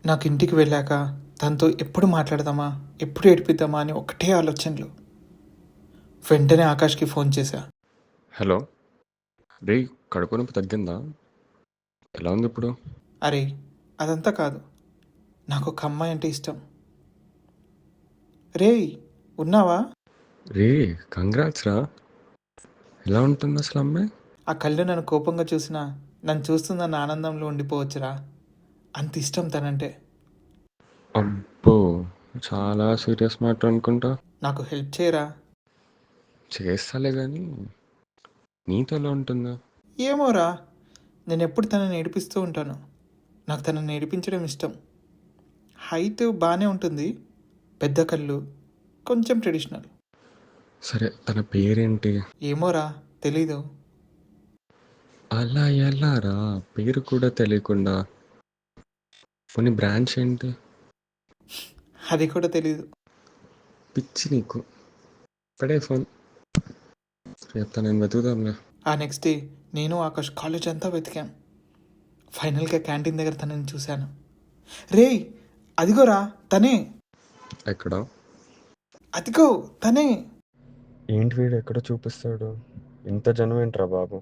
నాకు ఇంటికి వెళ్ళాక తనతో ఎప్పుడు మాట్లాడదామా, ఎప్పుడు ఏడిపిద్దామా అని ఒకటే ఆలోచనలు. వెంటనే ఆకాష్కి ఫోన్ చేశా. హలో. రే, కడుపు నొప్పి తగ్గిందా? ఎలా ఉంది ఇప్పుడు? అరే, అదంతా కాదు, నాకు ఒక అమ్మాయి అంటే ఇష్టం. రేయ్, ఉన్నావా? రే, కంగ్రాట్స్ రా. ఎలా ఉంటుంది అసలు అమ్మాయి? ఆ కళ్ళు నన్ను కోపంగా చూసినా నన్ను చూస్తుందన్న ఆనందంలో ఉండిపోవచ్చురా. అంత ఇష్టం తనంటే. అబ్బో, చాలా సీరియస్ మ్యాటర్ అనుకుంటా. నాకు హెల్ప్ చేయరా? చేస్తాలే కానీ నీతో ఎలా ఉంటుందా? ఏమోరా, నేను ఎప్పుడు తనని ఏడిపిస్తూ ఉంటాను. నాకు తనని ఏడిపించడం ఇష్టం. హైట్ బాగానే ఉంటుంది, పెద్ద కళ్ళు, కొంచెం ట్రెడిషనల్. సరే, తన పేరేంటి? ఏమోరా, తెలీదు. అలా ఎలా రా, పేరు కూడా తెలియకుండా? కొన్ని బ్రాంచ్ ఏంటి? అది కూడా తెలీదు. పిచ్చి నీకు. పడే ఫోన్. చెప్తా, నేను వెతుకుదాంలే. ఆ నెక్స్ట్ డే నేను ఆకాష్ కాలేజ్ అంతా వెతికాం. ఫైనల్గా క్యాంటీన్ దగ్గర తనని చూశాను. రేయ్, అదిగోరా తనే, ఎక్కడ? అదిగో తనే. ఏంటి వీడు ఎక్కడ చూపిస్తాడు? ఇంత జనం ఏంట్రా బాబు.